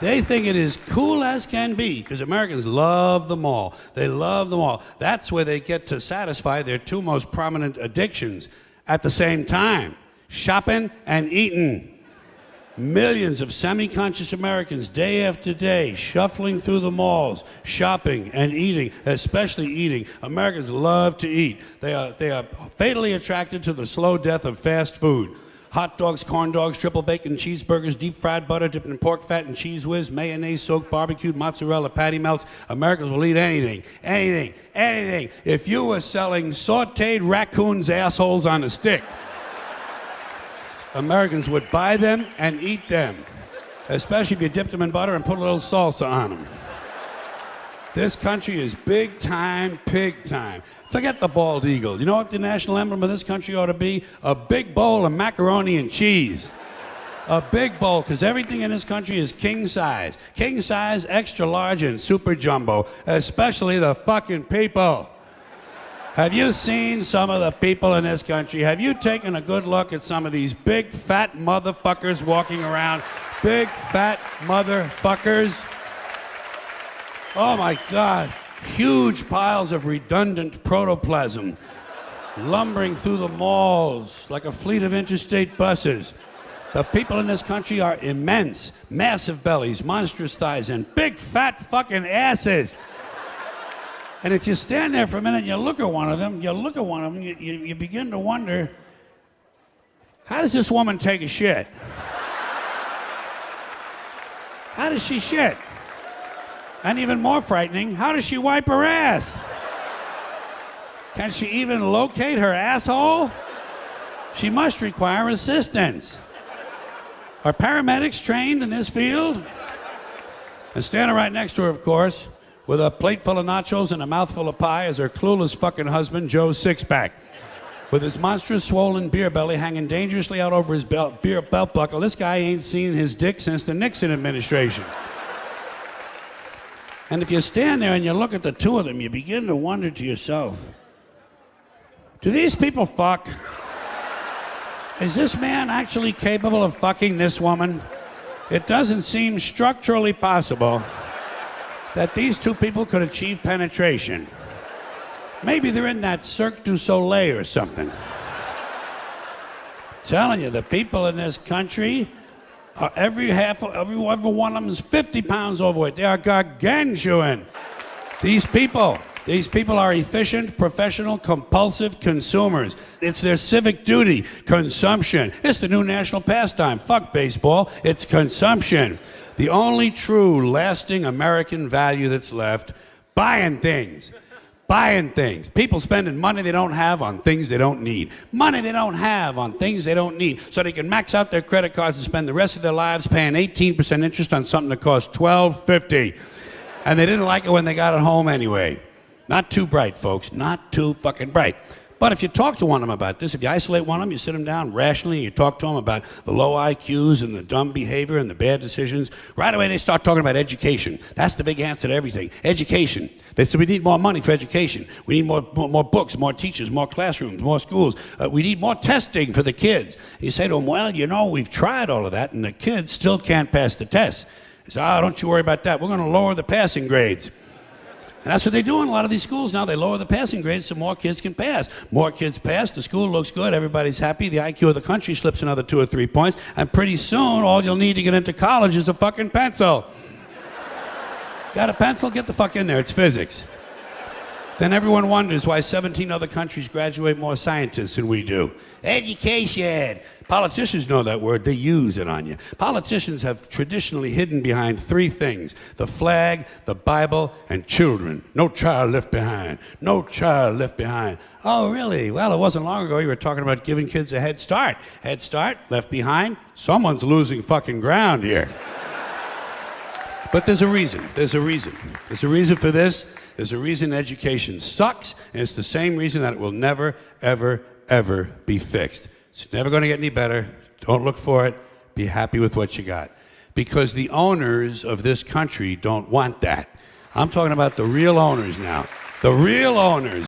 They think it is cool as can be because Americans love the mall. They love the mall. That's where they get to satisfy their two most prominent addictions at the same time: shopping and eating. Millions of semi-conscious Americans, day after day, shuffling through the malls, shopping and eating, especially eating. Americans love to eat. They are fatally attracted to the slow death of fast food. Hot dogs, corn dogs, triple bacon cheeseburgers, deep fried butter dipped in pork fat and cheese whiz, mayonnaise soaked barbecued mozzarella patty melts. Americans will eat anything, anything, anything. If you were selling sauteed raccoons' assholes on a stick, Americans would buy them and eat them, especially if you dipped them in butter and put a little salsa on them. This country is big time, pig time. Forget the bald eagle. You know what the national emblem of this country ought to be? A big bowl of macaroni and cheese. A big bowl, because everything in this country is king size. King size, extra large, and super jumbo, especially the fucking people. Have you seen some of the people in this country? Have you taken a good look at some of these big fat motherfuckers walking around? Big fat motherfuckers. Oh my God, huge piles of redundant protoplasm lumbering through the malls like a fleet of interstate buses. The people in this country are immense, massive bellies, monstrous thighs, and big fat fucking asses. And if you stand there for a minute and you look at one of them, you begin to wonder, how does this woman take a shit? How does she shit? And even more frightening, how does she wipe her ass? Can she even locate her asshole? She must require assistance. Are paramedics trained in this field? And standing right next to her, of course, with a plate full of nachos and a mouthful of pie, is her clueless fucking husband, Joe Sixpack. With his monstrous swollen beer belly hanging dangerously out over his belt buckle, this guy ain't seen his dick since the Nixon administration. And if you stand there and you look at the two of them, you begin to wonder to yourself, do these people fuck? Is this man actually capable of fucking this woman? It doesn't seem structurally possible that these two people could achieve penetration. Maybe they're in that Cirque du Soleil or something. Telling you, the people in this country, every one of them is 50 pounds overweight. They are gargantuan. These people are efficient, professional, compulsive consumers. It's their civic duty, consumption. It's the new national pastime. Fuck baseball, it's consumption. The only true, lasting American value that's left, buying things. Buying things. People spending money they don't have on things they don't need. Money they don't have on things they don't need, so they can max out their credit cards and spend the rest of their lives paying 18% interest on something that costs $12.50. And they didn't like it when they got it home anyway. Not too bright, folks. Not too fucking bright. But if you talk to one of them about this, if you isolate one of them, you sit them down rationally, and you talk to them about the low IQs and the dumb behavior and the bad decisions, right away they start talking about education. That's the big answer to everything. Education. They say we need more money for education. We need more books, more teachers, more classrooms, more schools. We need more testing for the kids. You say to them, well, you know, we've tried all of that, and the kids still can't pass the test. They say, don't you worry about that. We're going to lower the passing grades. And that's what they do in a lot of these schools now. They lower the passing grades so more kids can pass. More kids pass, the school looks good, everybody's happy, the IQ of the country slips another 2 or 3 points, and pretty soon all you'll need to get into college is a fucking pencil. Got a pencil? Get the fuck in there, it's physics. Then everyone wonders why 17 other countries graduate more scientists than we do. Education. Politicians know that word. They use it on you. Politicians have traditionally hidden behind 3 things: the flag, the Bible, and children. No child left behind. No child left behind. Oh, really? Well, it wasn't long ago you were talking about giving kids a head start. Head start, left behind. Someone's losing fucking ground here. But there's a reason. There's a reason. There's a reason for this. There's a reason education sucks, and it's the same reason that it will never, ever, ever be fixed. It's never going to get any better. Don't look for it. Be happy with what you got. Because the owners of this country don't want that. I'm talking about the real owners now. The real owners.